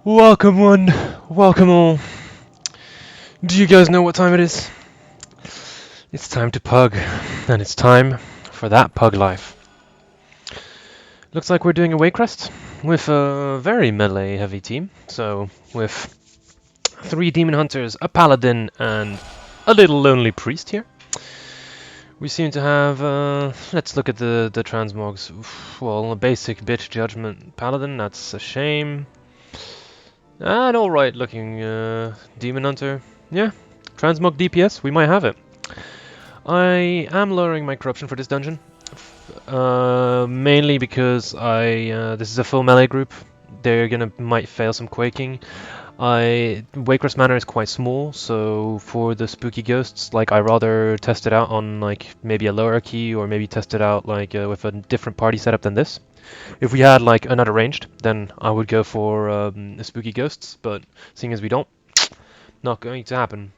Welcome one, welcome all. Do you guys know what time it is? It's time to pug, and it's time for that pug life. Looks like we're doing a Waycrest with a very melee heavy team. So with 3 demon hunters, a paladin, and a little lonely priest here. We seem to have, let's look at the transmogs. Well, a basic bitch judgment paladin, that's a shame. An alright looking demon hunter. Yeah, transmog DPS, we might have it. I am lowering my corruption for this dungeon, mainly because this is a full melee group. They're might fail some quaking. Waycrest Manor is quite small, so for the spooky ghosts, like I rather test it out on like maybe a lower key or maybe test it out like with a different party setup than this. If we had like another ranged, then I would go for spooky ghosts, but seeing as we don't, not going to happen.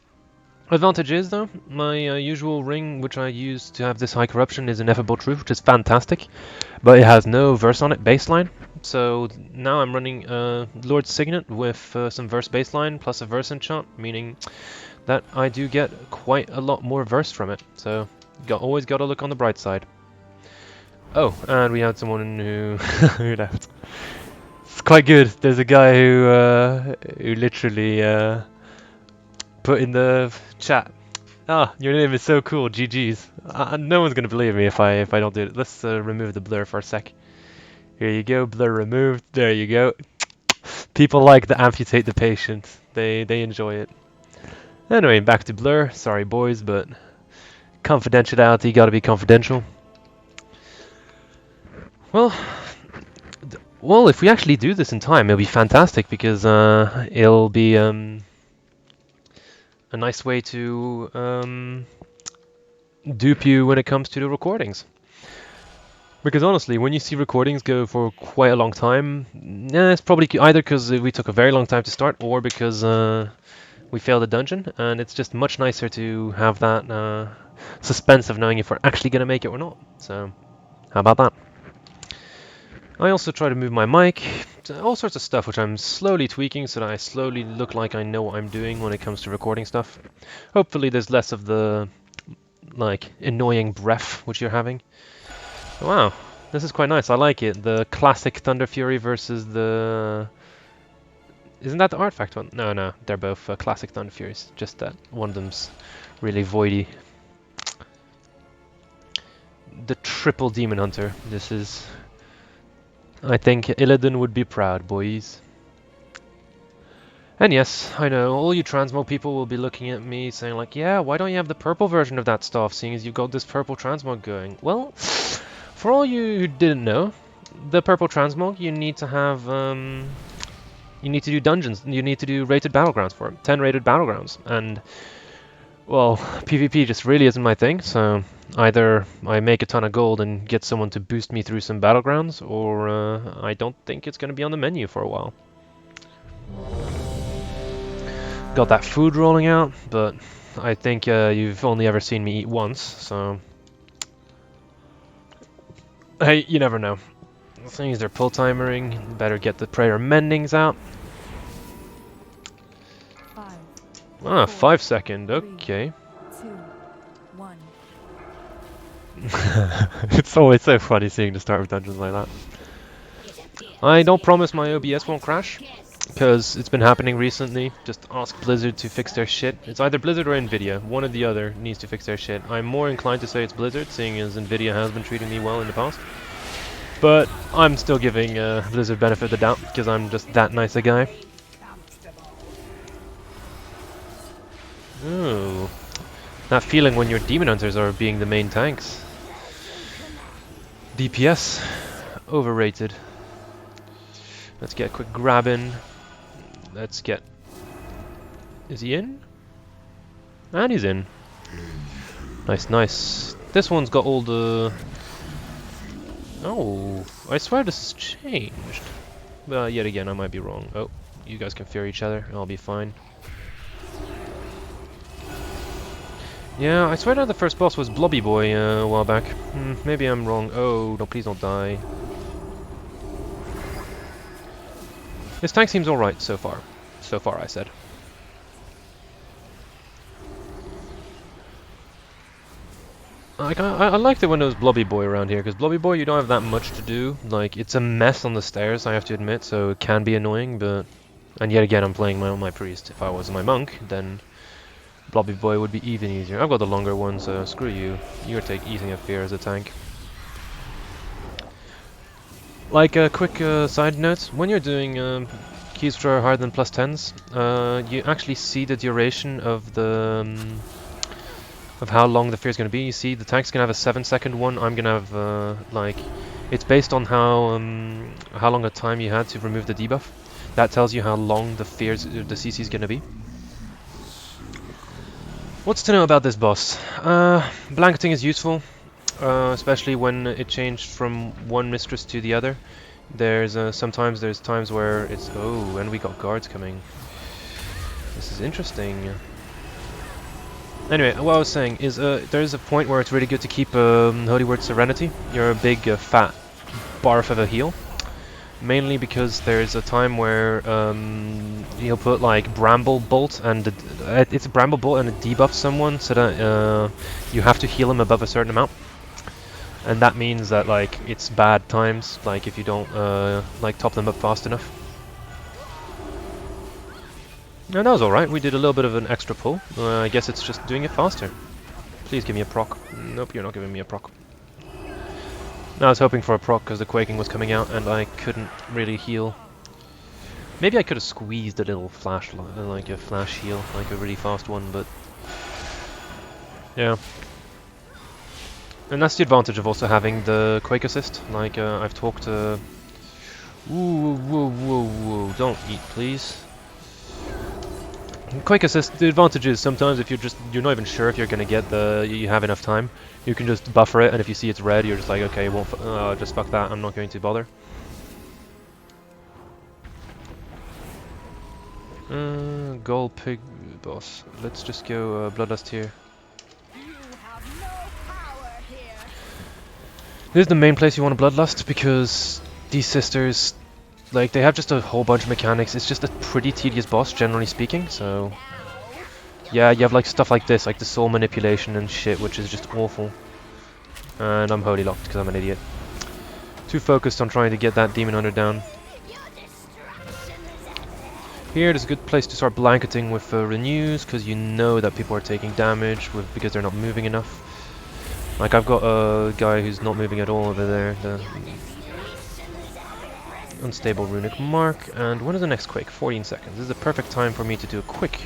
Advantage is, though, my usual ring, which I use to have this high corruption, is Ineffable Truth, which is fantastic, but it has no verse on it baseline. So now I'm running Lord's Signet with some verse baseline plus a verse enchant, meaning that I do get quite a lot more verse from it. So always got to look on the bright side. Oh, and we had someone who who left. It's quite good. There's a guy who literally put in the chat. Ah, your name is so cool. GG's. No one's gonna believe me if I don't do it. Let's remove the blur for a sec. Here you go, blur removed. There you go. People like to amputate the patient. They enjoy it. Anyway, back to blur. Sorry, boys, but confidentiality gotta be confidential. Well, well, if we actually do this in time, it'll be fantastic because it'll be a nice way to dupe you when it comes to the recordings. Because honestly, when you see recordings go for quite a long time, it's probably either because we took a very long time to start, or because we failed a dungeon, and it's just much nicer to have that suspense of knowing if we're actually going to make it or not. So, how about that? I also try to move my mic, all sorts of stuff which I'm slowly tweaking so that I slowly look like I know what I'm doing when it comes to recording stuff. Hopefully there's less of the, like, annoying breath which you're having. Wow, this is quite nice. I like it. The classic Thunder Fury versus the... Isn't that the artifact one? No, they're both classic Thunder Furies. Just that one of them's really voidy. The triple Demon Hunter. This is... I think Illidan would be proud, boys. And yes, I know, all you transmog people will be looking at me saying like, yeah, why don't you have the purple version of that stuff, seeing as you've got this purple transmog going? Well, for all you who didn't know, the purple transmog, you need to have, you need to do dungeons, you need to do rated battlegrounds for it, 10 rated battlegrounds, and, well, PvP just really isn't my thing, so either I make a ton of gold and get someone to boost me through some battlegrounds, or I don't think it's going to be on the menu for a while. Got that food rolling out, but I think you've only ever seen me eat once, so... Hey, you never know. Things are pull timering, better get the prayer mendings out. 5 second, okay. 2, 1. It's always so funny seeing the start of dungeons like that. I don't promise my OBS won't crash, because it's been happening recently. Just ask Blizzard to fix their shit. It's either Blizzard or Nvidia. One or the other needs to fix their shit. I'm more inclined to say it's Blizzard, seeing as Nvidia has been treating me well in the past. But I'm still giving Blizzard benefit of the doubt, because I'm just that nice a guy. Ooh. That feeling when your demon hunters are being the main tanks. DPS. Overrated. Let's get a quick grab in. Let's get... Is he in? And he's in. Nice, nice. This one's got all the... Oh, I swear this has changed. But yet again, I might be wrong. Oh, you guys can fear each other. I'll be fine. Yeah, I swear that the first boss was Blobby Boy a while back. Maybe I'm wrong. Oh, no, please don't die. His tank seems alright so far. So far, I said. Like, I liked it when there was Blobby Boy around here, because Blobby Boy, you don't have that much to do. Like, it's a mess on the stairs, I have to admit, so it can be annoying, but... And yet again, I'm playing my priest. If I was my monk, then Blobby Boy would be even easier. I've got the longer one, so screw you. You're eating a fear as a tank. Like a quick side note, when you're doing keys which are higher than +10s, you actually see the duration of the of how long the fear is going to be. You see, the tank's going to have a 7-second one. I'm going to have like, it's based on how long a time you had to remove the debuff. That tells you how long the CC is going to be. What's to know about this boss? Blanketing is useful. Especially when it changed from one mistress to the other. There's sometimes there's times where it's and we got guards coming. This is interesting. Anyway, what I was saying is there's a point where it's really good to keep Holy Word Serenity. You're a big fat barf of a heal. Mainly because there's a time where he'll put like Bramble Bolt and it's a Bramble Bolt and it debuffs someone so that you have to heal him above a certain amount. And that means that like it's bad times, like if you don't like top them up fast enough. And that was alright, we did a little bit of an extra pull. I guess it's just doing it faster. Please give me a proc. Nope, you're not giving me a proc. No, I was hoping for a proc because the quaking was coming out and I couldn't really heal. Maybe I could have squeezed a little flash, like a flash heal, like a really fast one, but... yeah. And that's the advantage of also having the Quake Assist. Like, I've talked to... Whoa, don't eat, please. Quake Assist, the advantage is sometimes if you're not even sure if you're gonna get you have enough time, you can just buffer it, and if you see it's red, you're just like, okay, well, just fuck that, I'm not going to bother. Gold Pig boss. Let's just go Bloodlust here. This is the main place you want to Bloodlust, because these sisters, like, they have just a whole bunch of mechanics. It's just a pretty tedious boss, generally speaking, so... yeah, you have like stuff like this, like the soul manipulation and shit, which is just awful. And I'm holy locked, because I'm an idiot. Too focused on trying to get that Demon Hunter down. Here, there's a good place to start blanketing with renews, because you know that people are taking damage because they're not moving enough. Like, I've got a guy who's not moving at all over there, the Unstable Runic Mark, and when is the next quake? 14 seconds. This is the perfect time for me to do a quick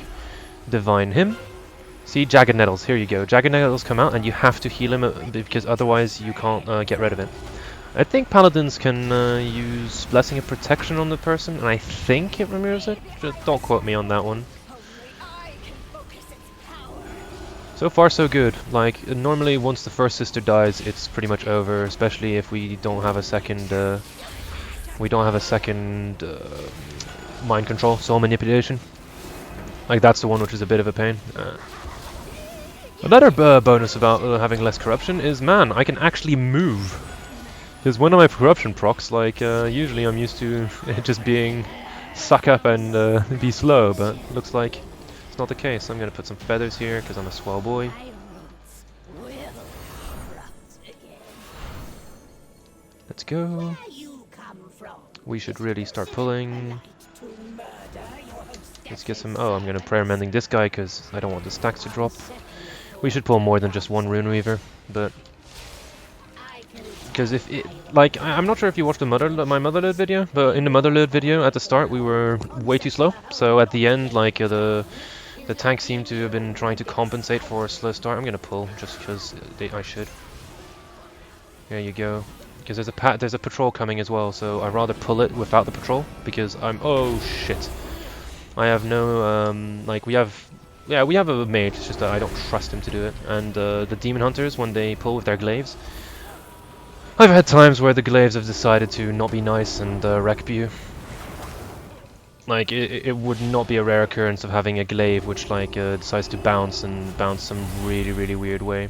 divine him. See, Jagged Nettles, here you go. Jagged Nettles come out and you have to heal him because otherwise you can't get rid of it. I think Paladins can use Blessing of Protection on the person, and I think it removes it. Just don't quote me on that one. So far so good. Like, normally once the first sister dies, it's pretty much over, especially if we don't have a second mind control, soul manipulation. Like, that's the one which is a bit of a pain. Another bonus about having less corruption is, man, I can actually move. Because one of my corruption procs, like, usually I'm used to it just being suck up and be slow, but looks like it's not the case. I'm gonna put some feathers here because I'm a swell boy. Let's go. We should really start pulling. Let's get some... oh, I'm gonna prayer mending this guy because I don't want the stacks to drop. We should pull more than just one Rune Weaver, but... because if it... like, I'm not sure if you watched my Motherload video, but in the Motherload video at the start we were way too slow. So at the end, like, the tank seemed to have been trying to compensate for a slow start. I'm gonna pull just because I should. There you go. Because there's a patrol coming as well, so I'd rather pull it without the patrol because I'm... oh shit. I have no like we have a mage, it's just that I don't trust him to do it. And the demon hunters, when they pull with their glaives, I've had times where the glaives have decided to not be nice and wreck you. Like, it would not be a rare occurrence of having a glaive which like decides to bounce some really weird way.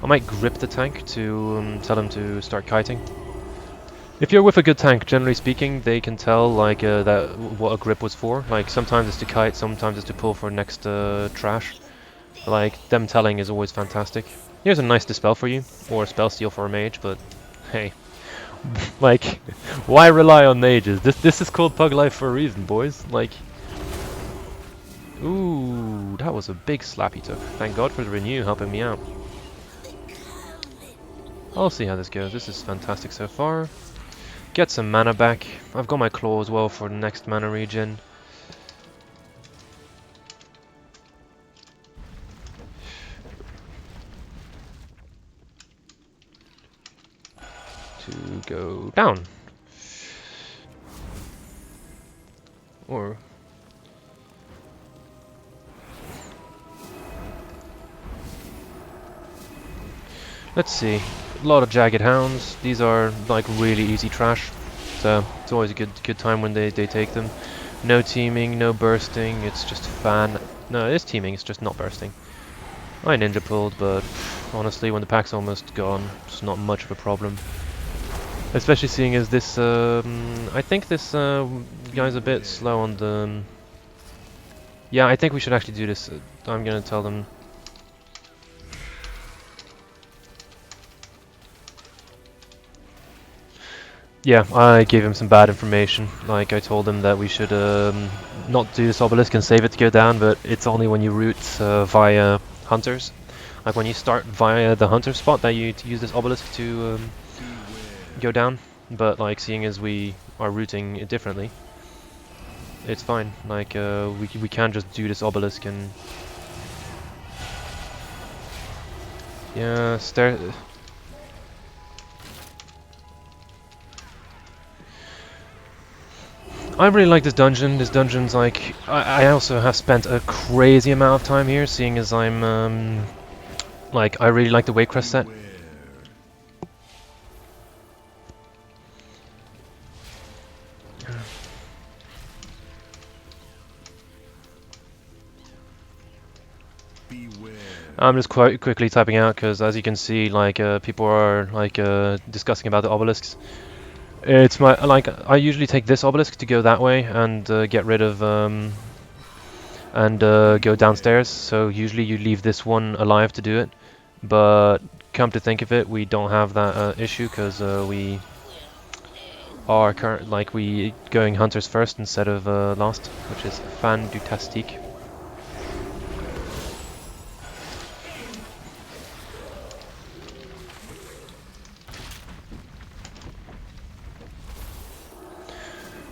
I might grip the tank to tell him to start kiting. If you're with a good tank, generally speaking, they can tell like that what a grip was for. Like sometimes it's to kite, sometimes it's to pull for next trash. Like them telling is always fantastic. Here's a nice dispel for you, or a spell steal for a mage, but hey, like why rely on mages? This is called PugLife for a reason, boys. Like, ooh, that was a big slap he took. Thank God for the renew helping me out. I'll see how this goes. This is fantastic so far. Get some mana back. I've got my claw as well for the next mana regen. To go down. Or let's see. A lot of jagged hounds. These are like really easy trash. So it's always a good time when they take them. No teaming, no bursting, it's just fan. No, it is teaming, it's just not bursting. I ninja pulled, but honestly, when the pack's almost gone, it's not much of a problem. Especially seeing as this, I think this guy's a bit slow on the... Yeah, I think we should actually do this. I'm gonna tell them... Yeah, I gave him some bad information. Like, I told him that we should not do this obelisk and save it to go down, but it's only when you route via hunters. Like, when you start via the hunter spot that you use this obelisk to go down. But, like, seeing as we are routing it differently, it's fine. Like, we can just do this obelisk and... Yeah, I really like this dungeon. This dungeon's like... I also have spent a crazy amount of time here, seeing as I'm... like, I really like the Waycrest set. I'm just quite quickly typing out, because as you can see, like, people are, like, discussing about the obelisks. It's my... like, I usually take this obelisk to go that way and get rid of... and go downstairs, so usually you leave this one alive to do it. But come to think of it, we don't have that issue, because we are we going hunters first instead of last, which is fantastic.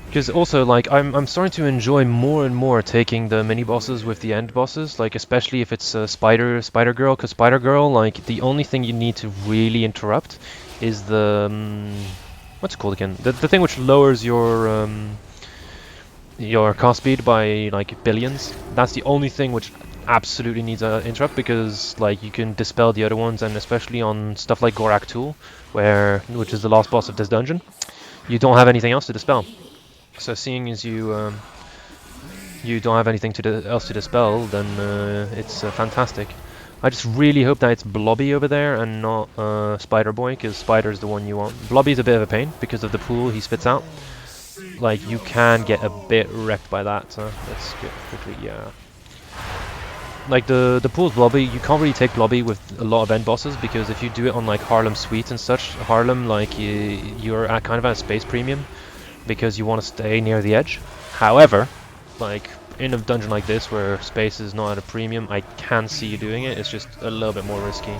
Because also, like, I'm starting to enjoy more and more taking the mini bosses with the end bosses, like especially if it's Spider Girl, because Spider Girl, like, the only thing you need to really interrupt is the what's it called again? The thing which lowers your cast speed by like billions. That's the only thing which absolutely needs an interrupt, because like you can dispel the other ones, and especially on stuff like Gorak Tool, which is the last boss of this dungeon, you don't have anything else to dispel. So seeing as you you don't have anything else to dispel, then it's fantastic. I just really hope that it's Blobby over there and not Spider Boy, because Spider's the one you want. Blobby's a bit of a pain because of the pool he spits out. Like, you can get a bit wrecked by that, so let's get quickly, yeah. Like, the pool's Blobby, you can't really take Blobby with a lot of end bosses, because if you do it on like Harlem Suite and such, Harlem, like, you're at kind of at a space premium, because you want to stay near the edge. However, like, in a dungeon like this where space is not at a premium, I can see you doing it, it's just a little bit more risky.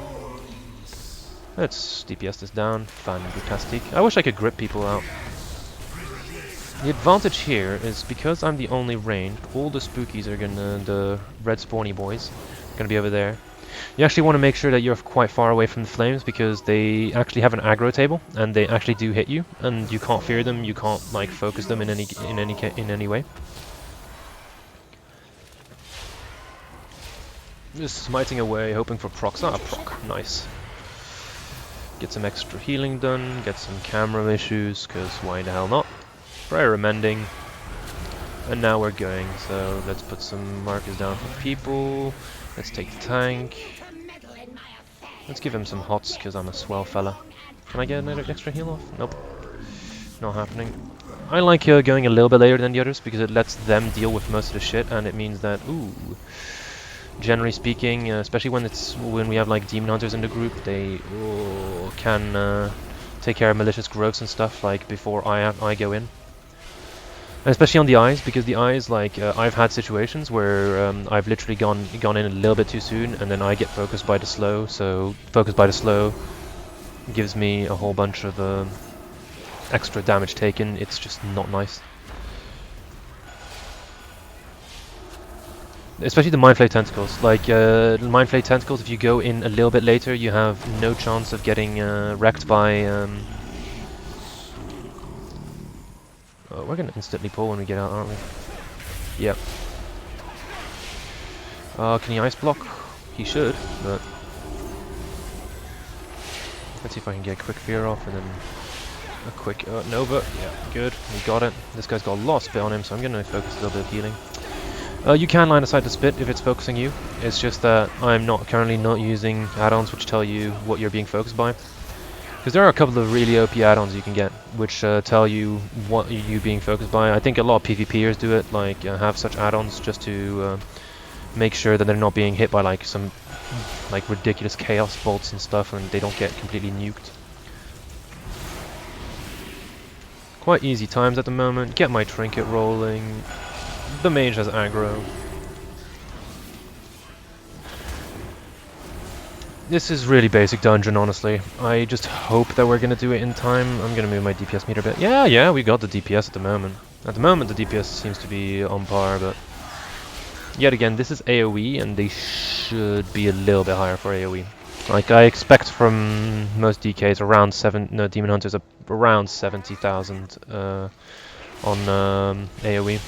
Let's DPS this down, fantastic. I wish I could grip people out. The advantage here is because I'm the only ranged, all the spookies are the red spawny boys, are gonna be over there. You actually want to make sure that you're quite far away from the flames, because they actually have an aggro table and they actually do hit you, and you can't fear them, you can't like focus them in any way. Just smiting away, hoping for procs. Ah, proc, nice. Get some extra healing done, get some camera issues, because why the hell not? Prayer amending. And now we're going, so let's put some markers down for people. Let's take the tank. Let's give him some hots, because I'm a swell fella. Can I get an extra heal off? Nope. not happening. I like going a little bit later than the others because it lets them deal with most of the shit, and it means that, ooh, generally speaking, especially when we have like demon hunters in the group, they can take care of malicious growths and stuff like before I go in. And especially on the eyes, because the eyes, like I've had situations where I've literally gone in a little bit too soon, and then I get focused by the slow. So focused by the slow gives me a whole bunch of extra damage taken. It's just not nice. Especially the Mind Flay Tentacles. Like, Mind Flay Tentacles, if you go in a little bit later, you have no chance of getting wrecked by... Oh, we're gonna instantly pull when we get out, aren't we? Yep. Can he ice block? He should, but... Let's see if I can get a quick fear off, and then a quick Nova. Yeah, good. We got it. This guy's got a lot of spit on him, so I'm gonna focus a little bit of healing. You can line aside the spit if it's focusing you. It's just that I'm currently not using add-ons which tell you what you're being focused by. Because there are a couple of really OP add-ons you can get which tell you what you're being focused by. I think a lot of PvPers do it, like have such add-ons just to make sure that they're not being hit by like some like ridiculous chaos bolts and stuff, and they don't get completely nuked. Quite easy times at the moment. Get my trinket rolling. The mage has aggro. This is really basic dungeon, honestly. I just hope that we're gonna do it in time. I'm gonna move my DPS meter a bit. Yeah, we got the DPS at the moment. At the moment, the DPS seems to be on par, but... Yet again, this is AoE, and they should be a little bit higher for AoE. Like, I expect from most DKs around Demon Hunters around 70,000 on AoE.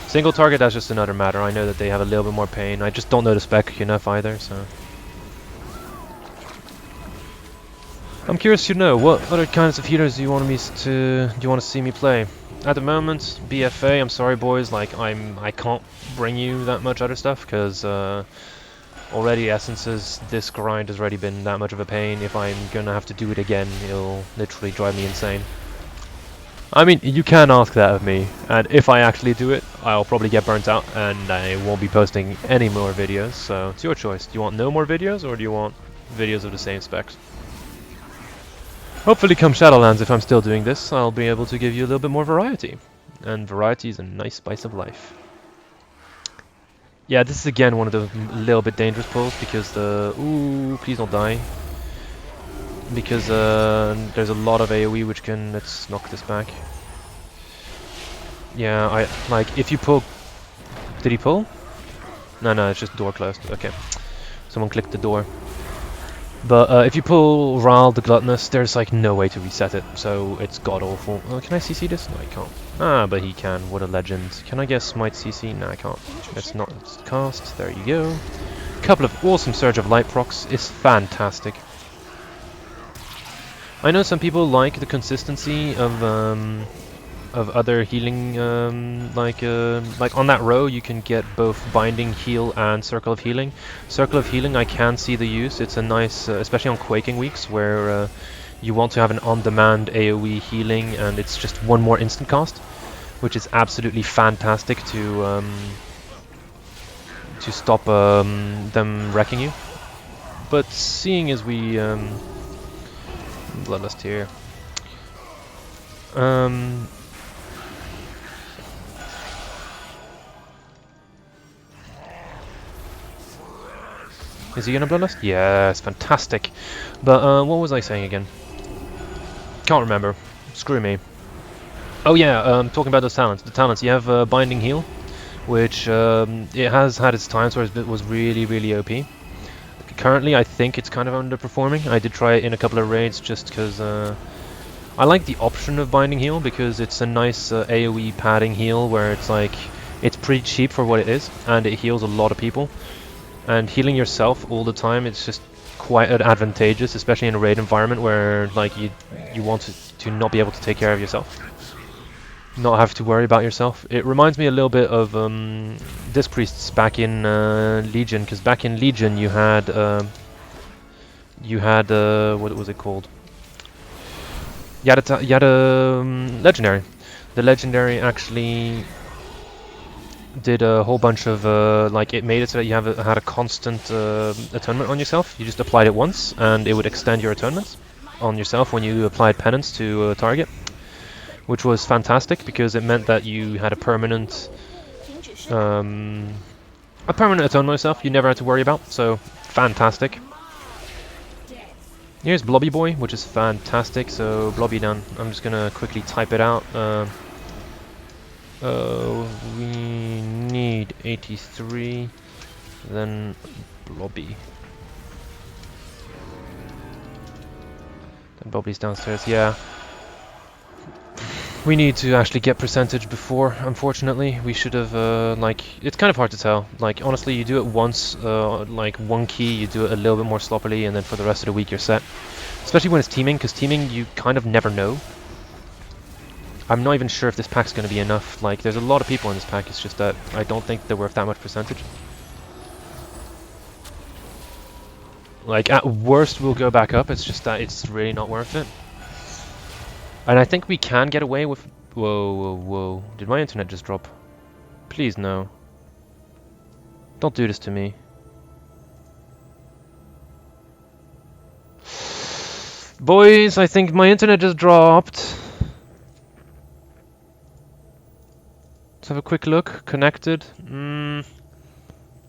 Single target, that's just another matter. I know that they have a little bit more pain. I just don't know the spec enough either, so... I'm curious to know, what other kinds of healers do you want to see me play? At the moment, BFA, I'm sorry boys, like I can't bring you that much other stuff, because already Essences, this grind has already been that much of a pain. If I'm gonna have to do it again, it'll literally drive me insane. I mean, you can ask that of me, and if I actually do it, I'll probably get burnt out, and I won't be posting any more videos, so it's your choice. Do you want no more videos, or do you want videos of the same specs? Hopefully come Shadowlands, if I'm still doing this, I'll be able to give you a little bit more variety. And variety is a nice spice of life. Yeah, this is again one of the little bit dangerous pulls, because the... Ooh, please don't die. Because there's a lot of AoE which can... Let's knock this back. Yeah, like, if you pull... Did he pull? No, it's just door closed. Okay. Someone clicked the door. But if you pull Ral the Gluttonous, there's like no way to reset it, so it's god-awful. Can I CC this? No, I can't. Ah, but he can. What a legend. Can I get Smite CC? No, I can't. It's not cast. There you go. Couple of awesome Surge of Light procs. It's fantastic. I know some people like the consistency of other healing, like on that row you can get both Binding, Heal, and Circle of Healing. Circle of Healing, I can see the use. It's a nice, especially on Quaking weeks, where you want to have an on-demand AoE healing, and it's just one more instant cast, which is absolutely fantastic to stop them wrecking you. But seeing as we Bloodlust here. Is he gonna Bloodlust? Yes, fantastic. But what was I saying again? Can't remember. Screw me. Oh yeah, talking about those talents. The talents, you have Binding Heal, which it has had its times where it was really OP. Currently, I think it's kind of underperforming. I did try it in a couple of raids just because I like the option of Binding Heal, because it's a nice AoE padding heal where it's like, it's pretty cheap for what it is, and it heals a lot of people. And healing yourself all the time, it's just quite advantageous, especially in a raid environment where like you want to not be able to take care of yourself, not have to worry about yourself. It reminds me a little bit of Disc Priests back in Legion, because back in Legion you had what was it called? You had a legendary. The legendary actually did a whole bunch of like it made it so that you had a constant atonement on yourself. You just applied it once, and it would extend your atonements on yourself when you applied penance to a target, which was fantastic because it meant that you had um, a permanent atonement on yourself. You never had to worry about. So fantastic. Here's Blobby Boy, which is fantastic. So Blobby down. I'm just gonna quickly type it out. We need 83, then Blobby. Then Blobby's downstairs, yeah. We need to actually get percentage before, unfortunately. We should have, like, it's kind of hard to tell. Like, honestly, you do it once, like one key, you do it a little bit more sloppily, and then for the rest of the week you're set. Especially when it's teaming, because teaming you kind of never know. I'm not even sure if this pack's going to be enough. Like, there's a lot of people in this pack, it's just that I don't think they're worth that much percentage. Like, at worst we'll go back up, it's just that it's really not worth it. And I think we can get away with... Whoa, whoa, whoa. Did my internet just drop? Please, no. Don't do this to me. Boys, I think my internet just dropped. Let's have a quick look. Connected.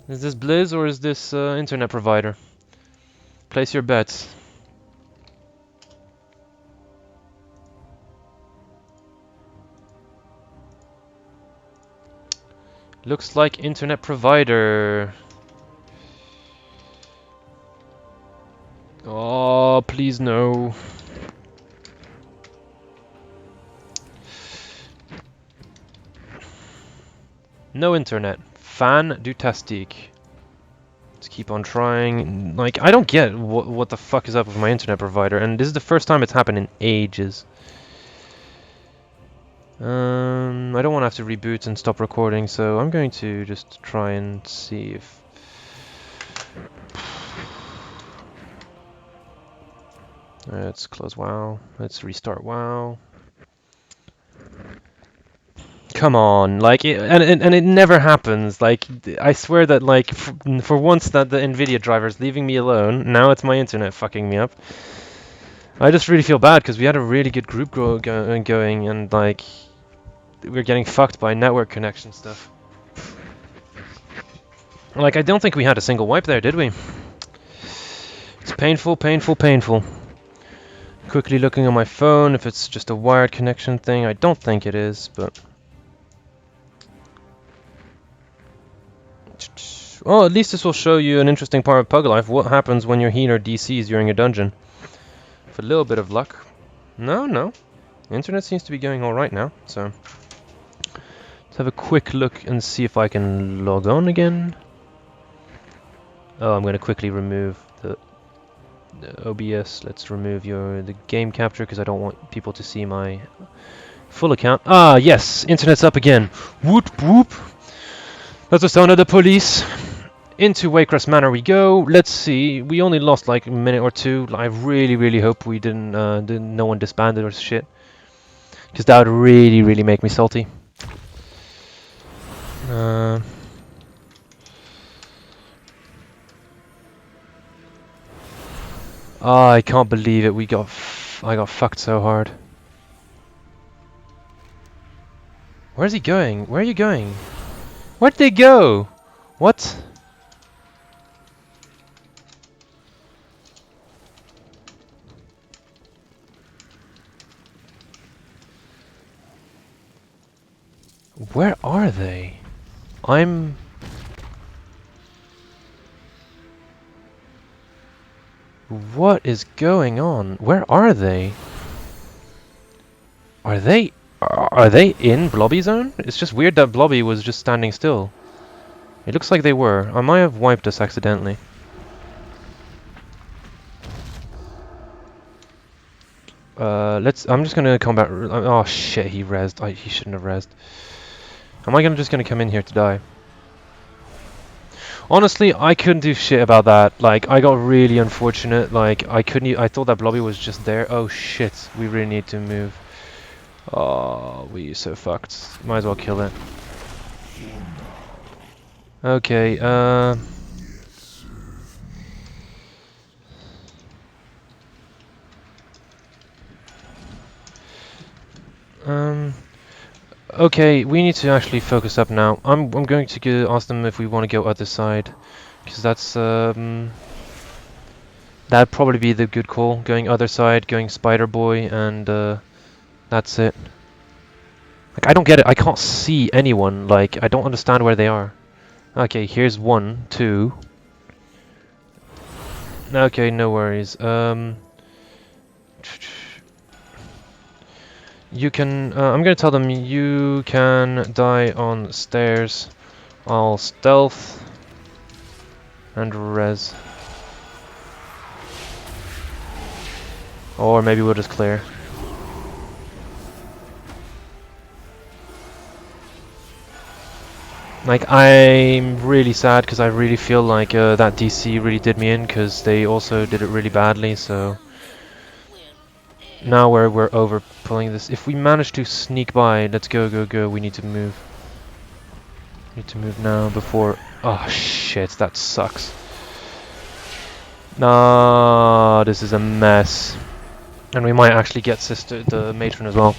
Is this Blizz or is this internet provider? Place your bets. Looks like internet provider. Oh, please no. No internet. Fantastic. Let's keep on trying. Like, I don't get what the fuck is up with my internet provider, and this is the first time it's happened in ages. I don't want to have to reboot and stop recording, so I'm going to just try and see if... Let's close WoW. Let's restart WoW. Come on, like, and it never happens. Like, I swear that, like, for once that the Nvidia driver is leaving me alone. Now it's my internet fucking me up. I just really feel bad because we had a really good group going, and like, we're getting fucked by network connection stuff. Like, I don't think we had a single wipe there, did we? It's painful, painful, painful. Quickly looking on my phone if it's just a wired connection thing. I don't think it is, but... Well, at least this will show you an interesting part of PugLife. What happens when your healer DCs during a dungeon? With a little bit of luck. No. Internet seems to be going alright now, so... Let's have a quick look and see if I can log on again. Oh, I'm going to quickly remove the OBS. Let's remove the game capture because I don't want people to see my full account. Ah, yes! Internet's up again! Whoop whoop! That's the sound of the police! Into Waycrest Manor we go. Let's see. We only lost like a minute or two. I really, really hope we didn't no one disbanded or shit. Because that would really, really make me salty. Oh, I can't believe it. I got fucked so hard. Where's he going? Where are you going? Where'd they go? What? Where are they? What is going on? Where are they? Are they in Blobby zone? It's just weird that Blobby was just standing still. It looks like they were. I might have wiped us accidentally. I'm just gonna combat. Oh shit, he rezzed. He shouldn't have rezzed. Am I just gonna come in here to die? Honestly, I couldn't do shit about that. Like, I got really unfortunate. Like, I couldn't. I thought that blobby was just there. Oh shit, we really need to move. Oh, we so fucked. Might as well kill it. Okay, um, okay, we need to actually focus up now. I'm going to go ask them if we want to go other side, because that'd probably be the good call. Going other side, going Spider Boy, and that's it. Like, I don't get it. I can't see anyone. Like, I don't understand where they are. Okay, here's one, two. Okay, no worries. You can. I'm gonna tell them you can die on stairs. I'll stealth and res. Or maybe we'll just clear. Like, I'm really sad because I really feel like that DC really did me in because they also did it really badly, so now we're over pulling this. If we manage to sneak by, let's go, go, go. We need to move. Need to move now before... Oh shit, that sucks. Nah, this is a mess. And we might actually get the matron as well.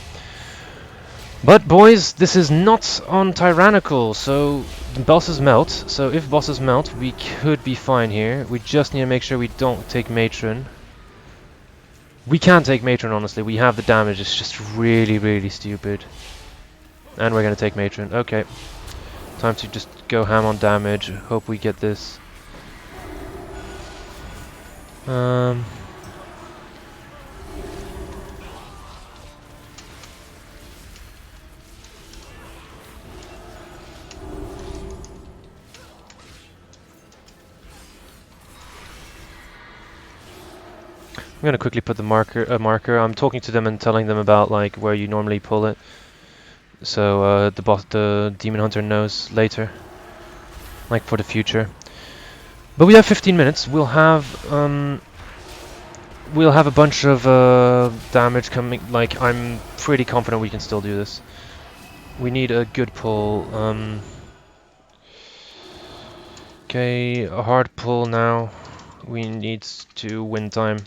But boys, this is not on Tyrannical, so bosses melt. So if bosses melt, we could be fine here. We just need to make sure we don't take matron. We can take matron, honestly. We have the damage. It's just really, really stupid. And we're gonna take matron. Okay. Time to just go ham on damage. Hope we get this. I'm gonna quickly put the marker. I'm talking to them and telling them about like where you normally pull it, so the demon hunter knows later, like for the future. But we have 15 minutes. We'll have a bunch of damage coming. Like, I'm pretty confident we can still do this. We need a good pull. Okay, a hard pull now. We need to win time.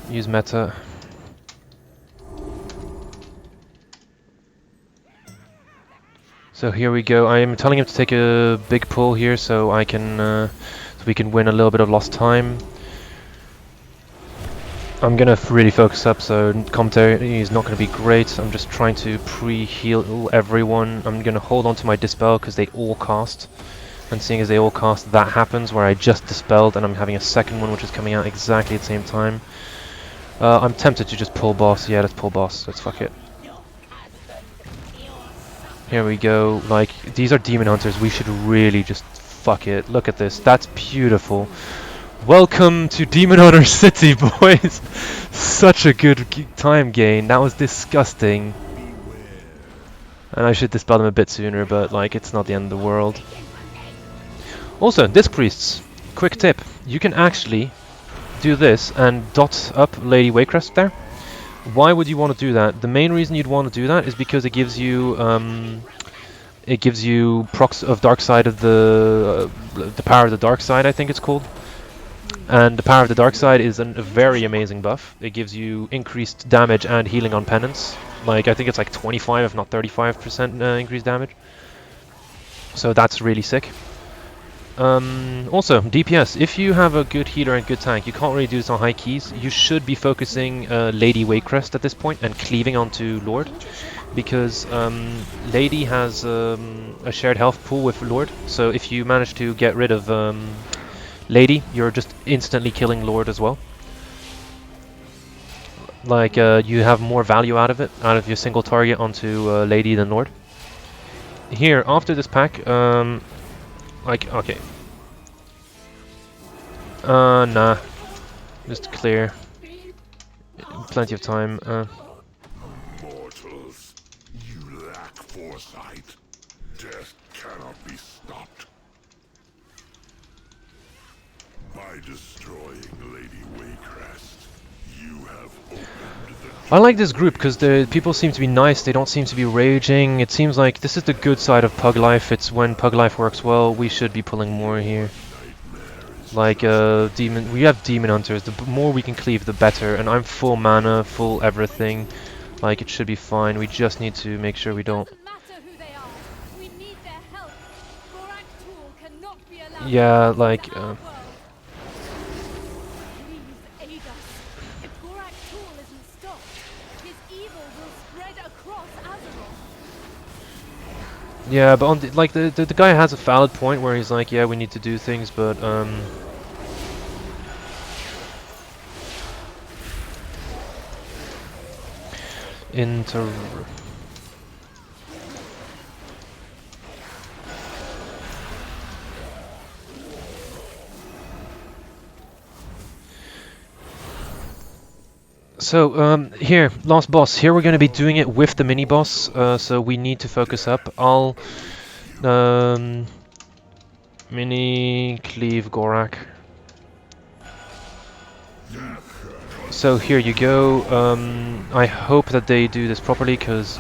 Use meta. So here we go. I am telling him to take a big pull here, so I can, so we can win a little bit of lost time. I'm gonna really focus up, so commentary is not gonna be great. I'm just trying to pre-heal everyone. I'm gonna hold on to my dispel because they all cast. And seeing as they all cast, that happens where I just dispelled and I'm having a second one which is coming out exactly at the same time. I'm tempted to just pull boss. Yeah, let's pull boss. Let's fuck it. Here we go. Like, these are demon hunters. We should really just fuck it. Look at this. That's beautiful. Welcome to Demon Hunter City, boys. Such a good time gain. That was disgusting. And I should dispel them a bit sooner, but like, it's not the end of the world. Also, disc priests, quick tip: you can actually do this and dot up Lady Waycrest there. Why would you want to do that? The main reason you'd want to do that is because it gives you procs of dark side of the power of the dark side, I think it's called. And the power of the dark side is a very amazing buff. It gives you increased damage and healing on penance. Like, I think it's like 25 if not 35% increased damage. So that's really sick. Also, DPS. If you have a good healer and good tank, you can't really do this on high keys. You should be focusing Lady Waycrest at this point and cleaving onto Lord, because Lady has a shared health pool with Lord. So if you manage to get rid of Lady, you're just instantly killing Lord as well. Like, you have more value out of your single target onto Lady than Lord. Here, after this pack, like, okay. Nah. Just clear. Plenty of time. foresight. Death cannot be stopped. By destroying Lady Waycrest, you have opened the I like this group because the people seem to be nice, they don't seem to be raging. It seems like this is the good side of PugLife. It's when PugLife works well, we should be pulling more here. nightmare is Like demon, we have demon hunters. The more we can cleave, the better. And I'm full mana, full everything. Like it should be fine. We just need to make sure we don't. Doesn't matter who they are. We need their help. Gorak Tool cannot be allowed Yeah, to like enter our world. Please aid us. If Gorak Tool isn't stopped, his evil will spread across Azeroth. yeah, but on like the guy has a valid point where he's like, yeah, we need to do things, but inter. So, here, last boss. Here we're going to be doing it with the mini boss, so we need to focus up. I'll, mini cleave Gorak. So here you go. I hope that they do this properly, because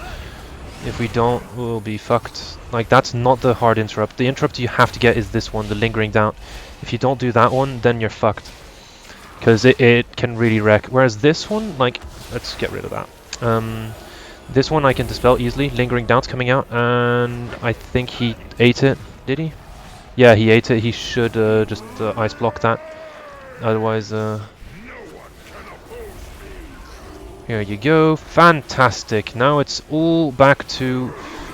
if we don't, we'll be fucked. Like, that's not the hard interrupt. The interrupt you have to get is this one, the lingering doubt. If you don't do that one, then you're fucked. Because it can really wreck. Whereas this one, like, let's get rid of that. This one I can dispel easily. Lingering Doubt's coming out, and I think he ate it. Did he? Yeah, he ate it. He should just ice block that. Otherwise, here you go. Fantastic. Now it's all back to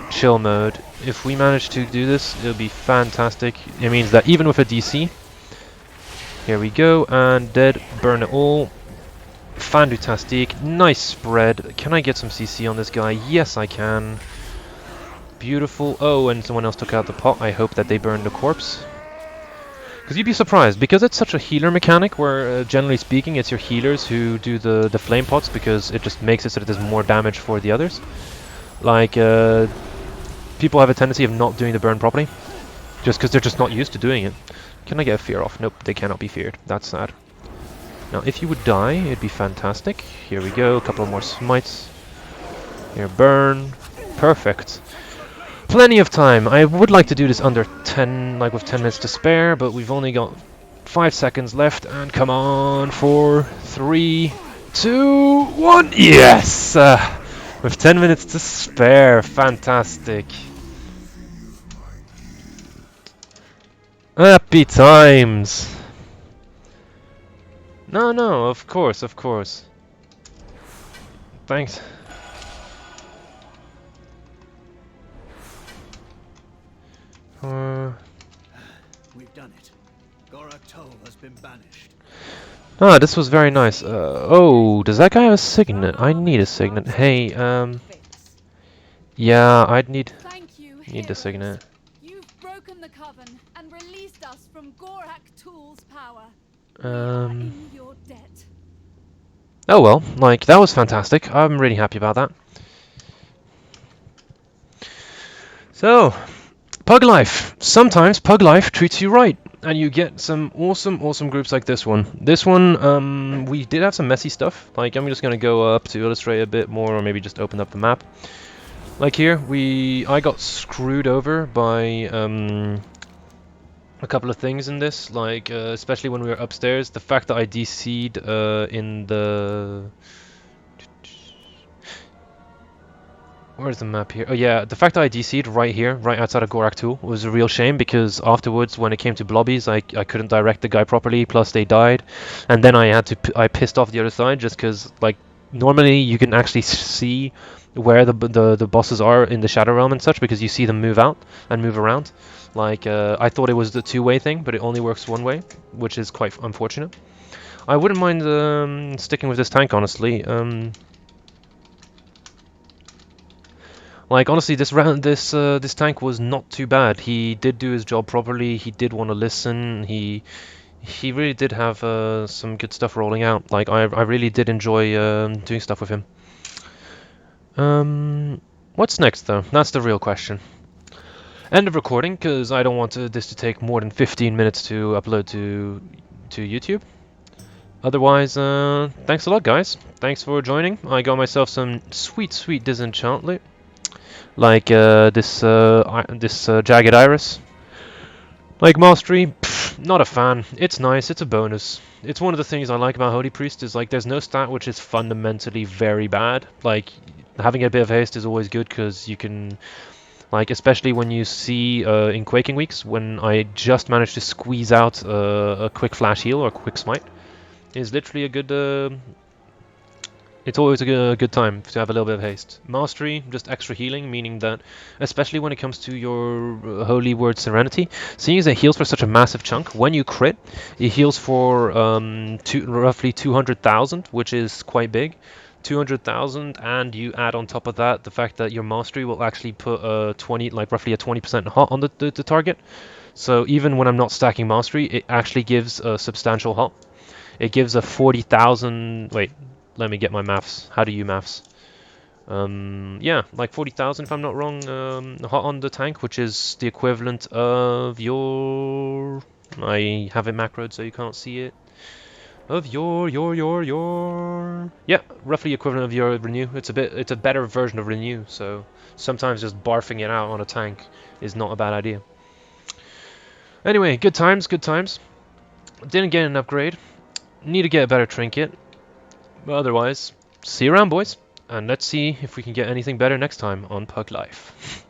chill mode. If we manage to do this, it'll be fantastic. It means that even with a DC, here we go, and dead, burn it all. Fantastic, nice spread. Can I get some CC on this guy? Yes, I can. Beautiful. Oh, and someone else took out the pot. I hope that they burned the corpse. Because you'd be surprised, because it's such a healer mechanic, where generally speaking it's your healers who do the flame pots, because it just makes it so that there's more damage for the others. Like, people have a tendency of not doing the burn properly, just because they're just not used to doing it. Can I get a fear off? Nope, they cannot be feared. That's sad. Now, if you would die, it'd be fantastic. Here we go, a couple more smites. Here, burn. Perfect. Plenty of time. I would like to do this under 10, like with 10 minutes to spare, but we've only got 5 seconds left, and come on, 4, 3, 2, 1, yes! With 10 minutes to spare, fantastic. Happy times! No, no, of course, of course. Thanks. We've done it. Gorak Toll has been banished. Ah, this was very nice. Oh, does that guy have a signet? I need a signet. Hey, yeah, I'd need Thank you, the heroes. signet. You've broken the coven and released us from Gorak Tool's power. We are Um, in your debt. oh well, like, that was fantastic. I'm really happy about that. So, PugLife. Sometimes PugLife treats you right, and you get some awesome groups like this one. This one, we did have some messy stuff. Like, I'm just gonna go up to illustrate a bit more, or maybe just open up the map. Like here, I got screwed over by a couple of things in this, like especially when we were upstairs. The fact that I DC'd in the... Where's the map here? Oh yeah, the fact that I DC'd right here, right outside of Gorak Tool, was a real shame, because afterwards, when it came to blobbies, I couldn't direct the guy properly, plus they died. And then I had to, I pissed off the other side, just because, like, normally you can actually see where the bosses are in the Shadow Realm and such, because you see them move out and move around. Like, I thought it was the two-way thing, but it only works one way, which is quite unfortunate. I wouldn't mind sticking with this tank, honestly. Like, honestly, this tank was not too bad. He did do his job properly. He did want to listen. He really did have some good stuff rolling out. Like, I really did enjoy doing stuff with him. What's next, though? That's the real question. End of recording, because I don't want this to take more than 15 minutes to upload to YouTube. Otherwise, thanks a lot, guys. Thanks for joining. I got myself some sweet disenchant loot, like this jagged iris. Like mastery, not a fan. It's nice. It's a bonus. It's one of the things I like about Holy Priest is like there's no stat which is fundamentally very bad. Like having a bit of haste is always good because you can, like, especially when you see in Quaking Weeks when I just managed to squeeze out a quick flash heal or a quick smite, is literally a good. It's always a good time to have a little bit of haste. Mastery, just extra healing, meaning that, especially when it comes to your Holy Word Serenity, seeing as it heals for such a massive chunk, when you crit, it heals for roughly 200,000, which is quite big. 200,000, and you add on top of that the fact that your mastery will actually put roughly a 20% hot on the target. So even when I'm not stacking mastery, it actually gives a substantial hot. It gives a 40,000. Wait, let me get my maths. How do you maths? Yeah, like 40,000 if I'm not wrong. Hot on the tank, which is the equivalent of your. I have it macroed so you can't see it. Of your. Yeah, roughly equivalent of your renew. It's a better version of renew. So sometimes just barfing it out on a tank is not a bad idea. Anyway, good times, good times. Didn't get an upgrade. Need to get a better trinket. But otherwise, see you around, boys. And let's see if we can get anything better next time on PugLife.